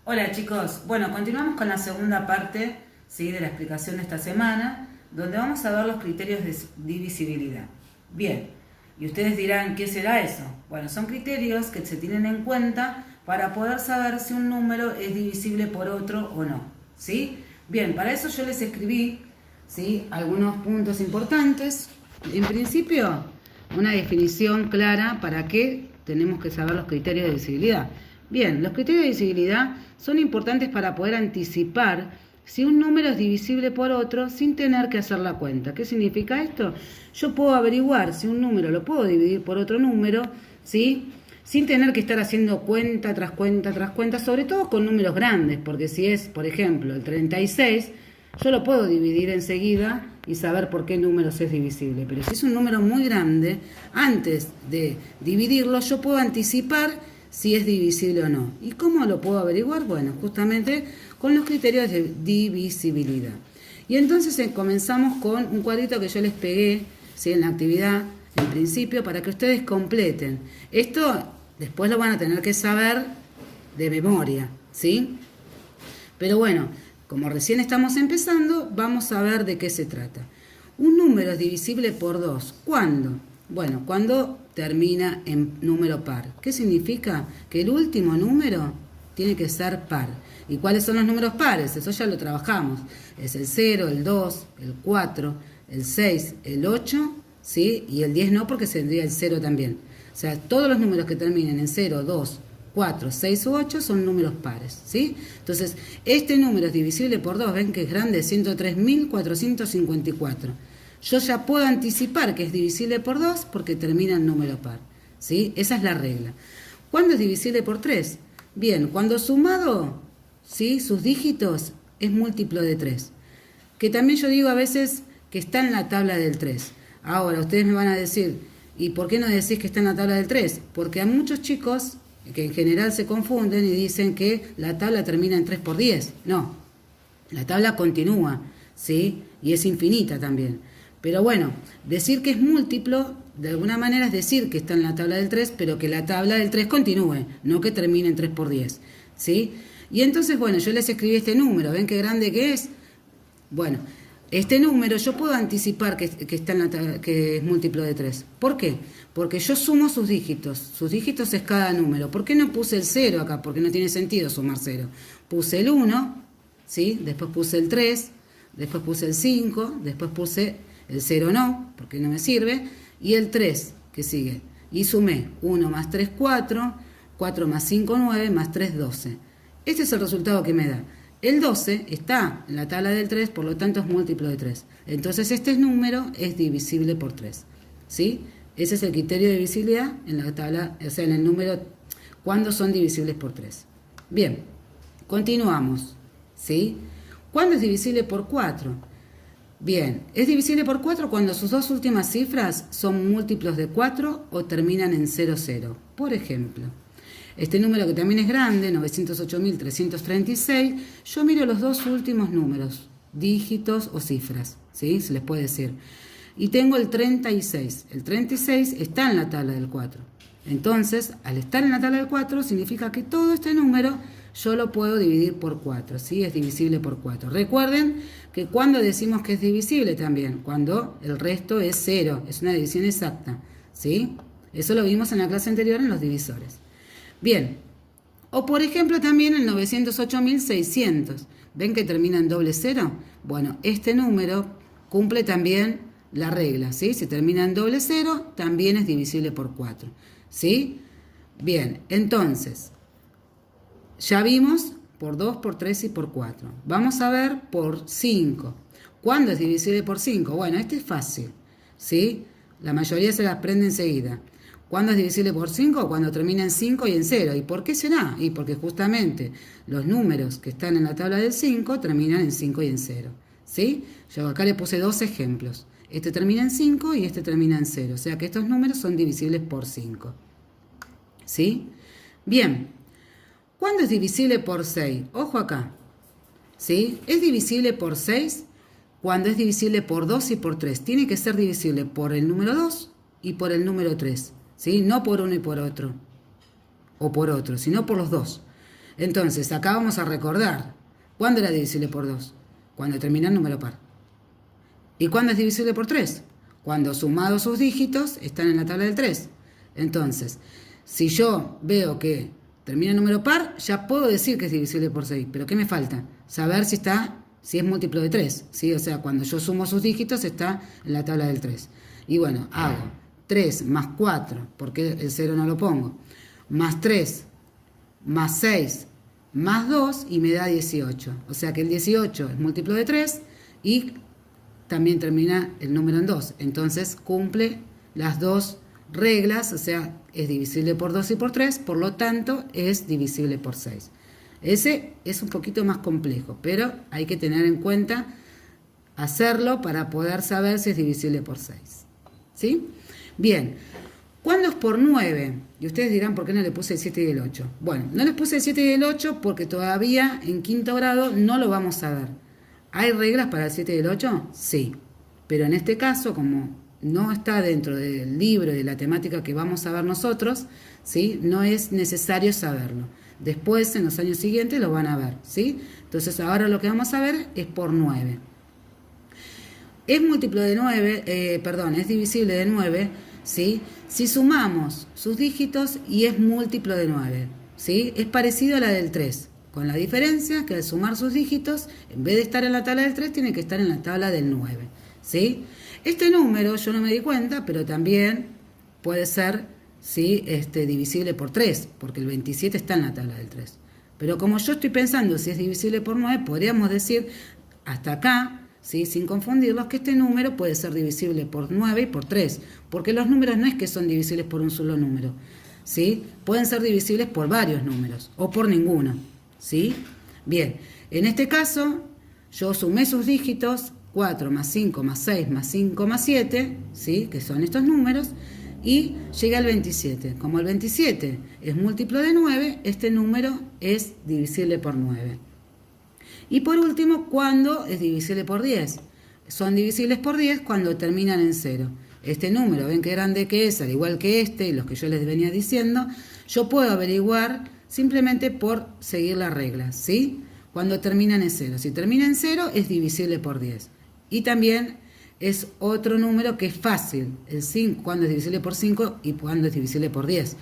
Hola chicos, bueno, continuamos con la segunda parte, ¿sí?, de la explicación de esta semana, donde vamos a ver los criterios de divisibilidad. Bien, y ustedes dirán, ¿qué será eso? Bueno, son criterios que se tienen en cuenta para poder saber si un número es divisible por otro o no, ¿sí? Bien, para eso yo les escribí, ¿sí?, algunos puntos importantes. En principio, una definición clara para qué tenemos que saber los criterios de divisibilidad. Bien, los criterios de divisibilidad son importantes para poder anticipar si un número es divisible por otro sin tener que hacer la cuenta. ¿Qué significa esto? Yo puedo averiguar si un número lo puedo dividir por otro número, ¿sí?, sin tener que estar haciendo cuenta tras cuenta tras cuenta, sobre todo con números grandes, porque si es, por ejemplo, el 36, yo lo puedo dividir enseguida y saber por qué números es divisible. Pero si es un número muy grande, antes de dividirlo, yo puedo anticipar si es divisible o no. ¿Y cómo lo puedo averiguar? Bueno, justamente con los criterios de divisibilidad. Y entonces comenzamos con un cuadrito que yo les pegué, ¿sí?, en la actividad, en principio, para que ustedes completen. Esto después lo van a tener que saber de memoria, ¿sí? Pero bueno, como recién estamos empezando, vamos a ver de qué se trata. Un número es divisible por 2. ¿Cuándo? Bueno, cuando termina en número par. ¿Qué significa? Que el último número tiene que ser par. ¿Y cuáles son los números pares? Eso ya lo trabajamos. Es el 0, el 2, el 4, el 6, el 8, ¿sí? Y el 10 no, porque tendría el 0 también. O sea, todos los números que terminen en 0, 2, 4, 6 u 8 son números pares, ¿sí? Entonces, este número es divisible por 2, ven que es grande, 103.454. Yo ya puedo anticipar que es divisible por 2 porque termina en número par, ¿sí? Esa es la regla. ¿Cuándo es divisible por 3? Bien, cuando sumado, ¿sí?, sus dígitos es múltiplo de 3. Que también yo digo a veces que está en la tabla del 3. Ahora, ustedes me van a decir, ¿y por qué no decís que está en la tabla del 3? Porque a muchos chicos que en general se confunden y dicen que la tabla termina en 3 por 10. No, la tabla continúa, ¿sí? Y es infinita también. Pero bueno, decir que es múltiplo, de alguna manera es decir que está en la tabla del 3, pero que la tabla del 3 continúe, no que termine en 3 por 10, ¿sí? Y entonces, bueno, yo les escribí este número, ¿ven qué grande que es? Bueno, este número yo puedo anticipar que está en la que es múltiplo de 3. ¿Por qué? Porque yo sumo sus dígitos. Sus dígitos es cada número. ¿Por qué no puse el 0 acá? Porque no tiene sentido sumar 0. Puse el 1, ¿sí? Después puse el 3, después puse el 5, después puse el 0 no, porque no me sirve, y el 3, que sigue. Y sumé 1 más 3, 4, 4 más 5, 9, más 3, 12. Este es el resultado que me da. El 12 está en la tabla del 3, por lo tanto es múltiplo de 3. Entonces este número es divisible por 3. ¿Sí? Ese es el criterio de divisibilidad en la tabla, o sea, en el número, cuando son divisibles por 3. Bien, continuamos. ¿Sí? ¿Cuándo es divisible por 4? Bien, es divisible por 4 cuando sus dos últimas cifras son múltiplos de 4 o terminan en 0, 0. Por ejemplo, este número que también es grande, 908.336, yo miro los dos últimos números, dígitos o cifras, ¿sí? Se les puede decir. Y tengo el 36. El 36 está en la tabla del 4. Entonces, al estar en la tabla del 4, significa que todo este número yo lo puedo dividir por 4, ¿sí? Es divisible por 4. Recuerden que cuando decimos que es divisible también, cuando el resto es 0, es una división exacta, ¿sí? Eso lo vimos en la clase anterior en los divisores. Bien, o por ejemplo también el 908.600. ¿Ven que termina en doble cero? Bueno, este número cumple también la regla, ¿sí? Si termina en doble cero, también es divisible por 4, ¿sí? Bien, entonces, ya vimos por 2, por 3 y por 4. Vamos a ver por 5. ¿Cuándo es divisible por 5? Bueno, este es fácil, ¿sí? La mayoría se la aprende enseguida. ¿Cuándo es divisible por 5? Cuando termina en 5 y en 0. ¿Y por qué será? Y porque justamente los números que están en la tabla del 5 terminan en 5 y en 0. ¿Sí? Yo acá le puse dos ejemplos. Este termina en 5 y este termina en 0. O sea que estos números son divisibles por 5. ¿Sí? Bien. ¿Cuándo es divisible por 6? Ojo acá. ¿Sí? Es divisible por 6 cuando es divisible por 2 y por 3. Tiene que ser divisible por el número 2 y por el número 3. ¿Sí? No por uno y por otro, o por otro, sino por los dos. Entonces, acá vamos a recordar. ¿Cuándo era divisible por 2? Cuando termina en número par. ¿Y cuándo es divisible por 3? Cuando sumados sus dígitos están en la tabla del 3. Entonces, si yo veo que termina en número par, ya puedo decir que es divisible por 6. ¿Pero qué me falta? Saber si es múltiplo de 3. ¿Sí? O sea, cuando yo sumo sus dígitos está en la tabla del 3. Y bueno, hago 3 más 4, porque el 0 no lo pongo, más 3, más 6, más 2 y me da 18. O sea que el 18 es múltiplo de 3 y también termina el número en 2. Entonces cumple las dos reglas, o sea, es divisible por 2 y por 3, por lo tanto es divisible por 6. Ese es un poquito más complejo, pero hay que tener en cuenta hacerlo para poder saber si es divisible por 6. ¿Sí? Bien, ¿cuándo es por 9? Y ustedes dirán, ¿por qué no le puse el 7 y el 8? Bueno, no les puse el 7 y el 8 porque todavía en quinto grado no lo vamos a ver. ¿Hay reglas para el 7 y el 8? Sí, pero en este caso, como no está dentro del libro y de la temática que vamos a ver nosotros, ¿sí? No es necesario saberlo. Después, en los años siguientes, lo van a ver, ¿sí? Entonces, ahora lo que vamos a ver es por 9. Es múltiplo de 9, es divisible de 9, ¿sí? Si sumamos sus dígitos y es múltiplo de 9, ¿sí? Es parecido a la del 3, con la diferencia que al sumar sus dígitos, en vez de estar en la tabla del 3, tiene que estar en la tabla del 9, ¿sí? Este número yo no me di cuenta, pero también puede ser, ¿sí? Divisible por 3, porque el 27 está en la tabla del 3. Pero como yo estoy pensando si es divisible por 9, podríamos decir hasta acá, ¿sí? Sin confundirlos, que este número puede ser divisible por 9 y por 3, porque los números no es que son divisibles por un solo número, ¿sí? Pueden ser divisibles por varios números o por ninguno, ¿sí? Bien, en este caso yo sumé sus dígitos, 4 más 5 más 6 más 5 más 7, ¿sí? Que son estos números, y llegué al 27. Como el 27 es múltiplo de 9, este número es divisible por 9. Y por último, ¿cuándo es divisible por 10? Son divisibles por 10 cuando terminan en 0. Este número, ven qué grande que es, al igual que este y los que yo les venía diciendo, yo puedo averiguar simplemente por seguir las reglas, ¿sí? Cuando terminan en 0. Si termina en 0, es divisible por 10. Y también es otro número que es fácil, el 5, cuando es divisible por 5 y cuando es divisible por 10.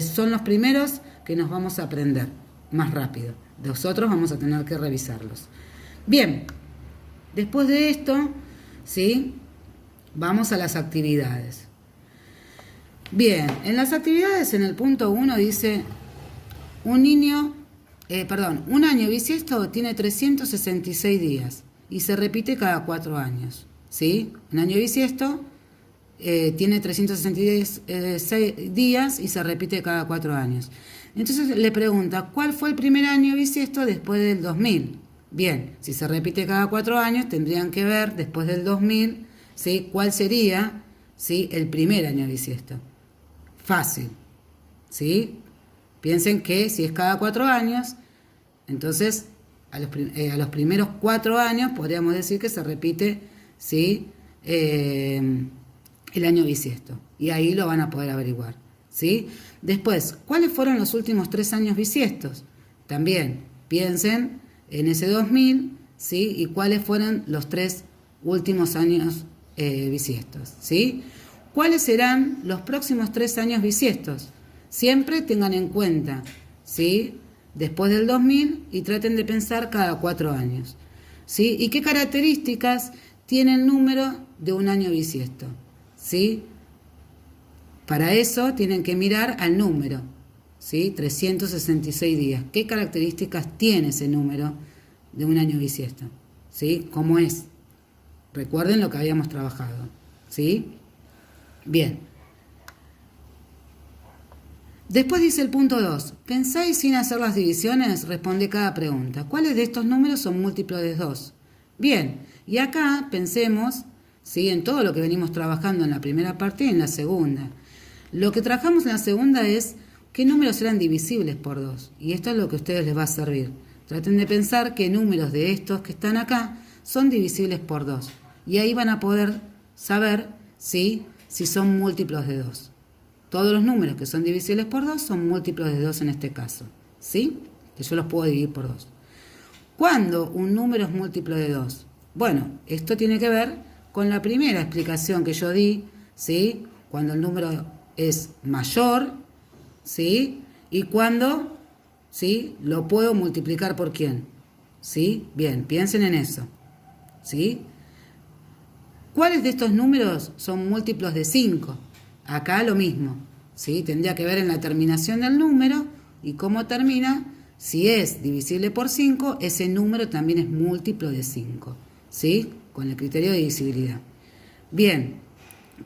Son los primeros que nos vamos a aprender más rápido. Los otros vamos a tener que revisarlos. Bien, después de esto, ¿sí? Vamos a las actividades. Bien, en las actividades, en el punto 1 dice, un año bisiesto tiene 366 días y se repite cada 4 años. ¿Sí? Un año bisiesto tiene 366 días y se repite cada 4 años. Entonces le pregunta, ¿cuál fue el primer año bisiesto después del 2000? Bien, si se repite cada 4 años, tendrían que ver después del 2000, ¿sí? ¿Cuál sería, ¿sí? El primer año bisiesto? Fácil, ¿sí? Piensen que si es cada 4 años, entonces a los primeros 4 años podríamos decir que se repite, ¿sí? El año bisiesto. Y ahí lo van a poder averiguar, ¿sí? Después, ¿cuáles fueron los últimos 3 años bisiestos? También piensen en ese 2000, ¿sí? Y cuáles fueron los 3 últimos años bisiestos, ¿sí? ¿Cuáles serán los próximos 3 años bisiestos? Siempre tengan en cuenta, ¿sí? Después del 2000 y traten de pensar cada 4 años, ¿sí? ¿Y qué características tiene el número de un año bisiesto? ¿Sí? Para eso tienen que mirar al número, ¿sí? 366 días. ¿Qué características tiene ese número de un año bisiesto? ¿Sí? ¿Cómo es? Recuerden lo que habíamos trabajado, ¿sí? Bien. Después dice el punto 2. Pensáis sin hacer las divisiones, responde cada pregunta. ¿Cuáles de estos números son múltiplos de 2? Bien, y acá pensemos, ¿sí? En todo lo que venimos trabajando en la primera parte y en la segunda. Lo que trabajamos en la segunda es qué números eran divisibles por 2. Y esto es lo que a ustedes les va a servir. Traten de pensar qué números de estos que están acá son divisibles por 2. Y ahí van a poder saber, ¿sí? Si son múltiplos de 2. Todos los números que son divisibles por 2 son múltiplos de 2 en este caso, ¿sí? que yo los puedo dividir por 2. ¿Cuándo un número es múltiplo de 2? Bueno, esto tiene que ver con la primera explicación que yo di, ¿sí? Cuando el número es mayor, ¿sí? Y cuando, ¿sí? Lo puedo multiplicar por quién, ¿sí? Bien, piensen en eso, ¿sí? ¿Cuáles de estos números son múltiplos de 5? Acá lo mismo, ¿sí? Tendría que ver en la terminación del número y cómo termina. Si es divisible por 5, ese número también es múltiplo de 5, ¿sí? Con el criterio de divisibilidad. Bien,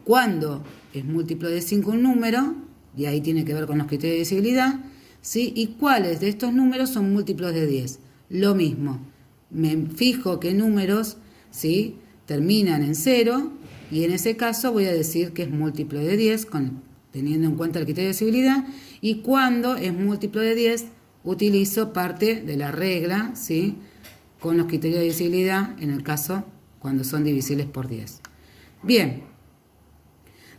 cuando es múltiplo de 5 un número, y ahí tiene que ver con los criterios de divisibilidad, ¿sí? ¿Y cuáles de estos números son múltiplos de 10? Lo mismo, me fijo qué números, ¿sí? Terminan en 0, y en ese caso voy a decir que es múltiplo de 10, teniendo en cuenta el criterio de divisibilidad, y cuando es múltiplo de 10, utilizo parte de la regla, ¿sí? Con los criterios de divisibilidad, en el caso cuando son divisibles por 10. Bien,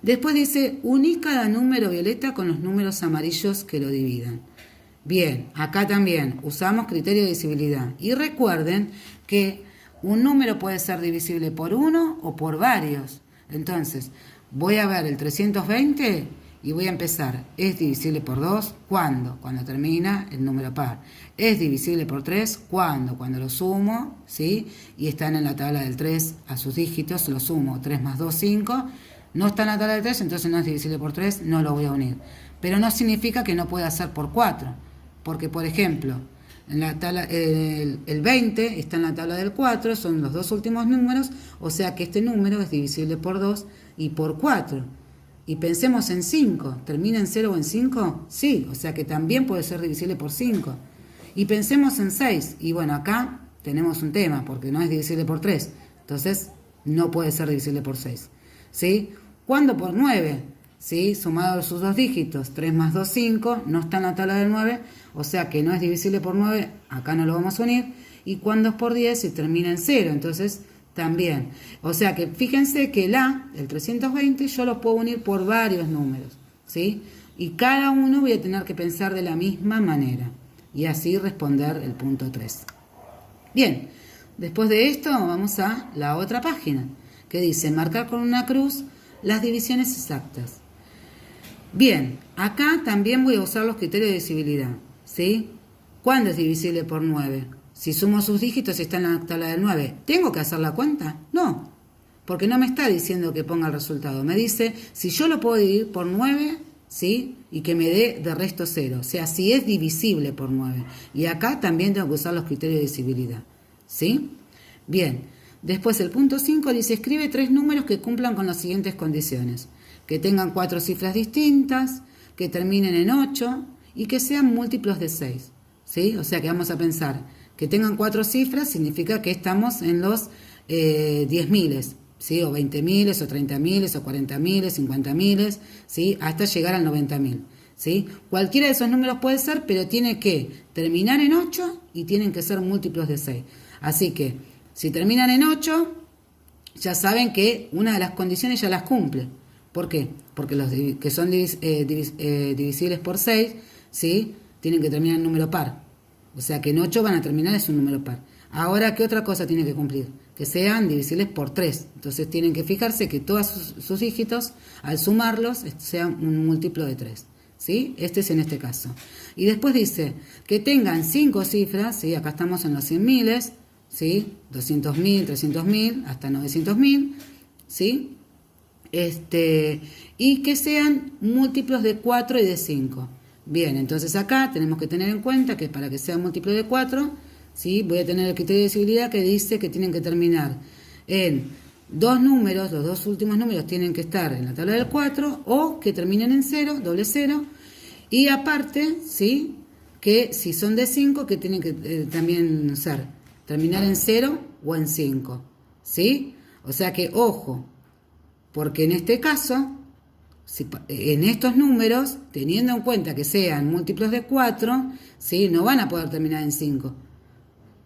después dice, uní cada número violeta con los números amarillos que lo dividan. Bien, acá también usamos criterio de divisibilidad. Y recuerden que un número puede ser divisible por 1 o por varios. Entonces, voy a ver el 320 y voy a empezar. ¿Es divisible por 2? ¿Cuándo? Cuando termina el número par. ¿Es divisible por 3? ¿Cuándo? Cuando lo sumo, ¿sí? Y están en la tabla del 3 a sus dígitos, lo sumo. 3 más 2, 5. No está en la tabla del 3, entonces no es divisible por 3, no lo voy a unir. Pero no significa que no pueda ser por 4. Porque, por ejemplo, en la tabla, el 20 está en la tabla del 4, son los dos últimos números, o sea que este número es divisible por 2 y por 4. Y pensemos en 5, ¿termina en 0 o en 5? Sí, o sea que también puede ser divisible por 5. Y pensemos en 6, y bueno, acá tenemos un tema, porque no es divisible por 3, entonces no puede ser divisible por 6. ¿Sí? ¿Cuándo por 9? ¿Sí? Sumado sus dos dígitos, 3 más 2, 5, no está en la tabla del 9, o sea que no es divisible por 9, acá no lo vamos a unir. Y cuando es por 10 y termina en 0, entonces también. O sea que fíjense que el 320, yo lo puedo unir por varios números, ¿sí? Y cada uno voy a tener que pensar de la misma manera y así responder el punto 3. Bien, después de esto vamos a la otra página que dice marcar con una cruz las divisiones exactas. Bien, acá también voy a usar los criterios de divisibilidad, ¿sí? ¿Cuándo es divisible por 9? Si sumo sus dígitos y está en la tabla del 9, ¿tengo que hacer la cuenta? No, porque no me está diciendo que ponga el resultado. Me dice, si yo lo puedo dividir por 9, ¿sí? Y que me dé de resto 0. O sea, si es divisible por 9. Y acá también tengo que usar los criterios de divisibilidad, ¿sí? Bien, después el punto 5 dice, escribe 3 números que cumplan con las siguientes condiciones. Que tengan 4 cifras distintas, que terminen en 8 y que sean múltiplos de 6, ¿sí? O sea que vamos a pensar, que tengan 4 cifras significa que estamos en los 10.000, ¿sí? O 20.000, o 30.000, o 40.000, 50.000, ¿sí? Hasta llegar al 90.000, ¿sí? Cualquiera de esos números puede ser, pero tiene que terminar en 8 y tienen que ser múltiplos de 6. Así que, si terminan en 8, ya saben que una de las condiciones ya las cumple. ¿Por qué? Porque los que son divisibles por 6, ¿sí? Tienen que terminar en número par. O sea que en 8 van a terminar, es un número par. Ahora, ¿qué otra cosa tiene que cumplir? Que sean divisibles por 3. Entonces tienen que fijarse que todos sus dígitos, al sumarlos, sean un múltiplo de 3. ¿Sí? Este es en este caso. Y después dice que tengan 5 cifras, ¿sí? Acá estamos en los 100.000, ¿sí? 200.000, 300.000, hasta 900.000, ¿sí? Y que sean múltiplos de 4 y de 5. Bien, entonces acá tenemos que tener en cuenta que para que sea múltiplo de 4, ¿sí? Voy a tener el criterio de divisibilidad que dice que tienen que terminar en 2 números, los 2 últimos números tienen que estar en la tabla del 4 o que terminen en 0, doble 0, y aparte, ¿sí? Que si son de 5, que tienen que también ser, terminar en 0 o en 5, ¿sí? O sea que, ojo, porque en este caso, en estos números, teniendo en cuenta que sean múltiplos de 4, ¿sí? No van a poder terminar en 5,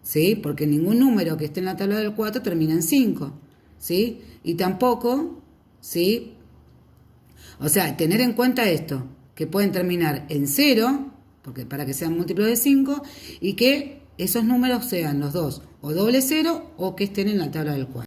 ¿sí? Porque ningún número que esté en la tabla del 4 termina en 5, ¿sí? Y tampoco, ¿sí? O sea, tener en cuenta esto, que pueden terminar en 0, porque para que sean múltiplos de 5, y que esos números sean los dos o doble cero o que estén en la tabla del cuadro.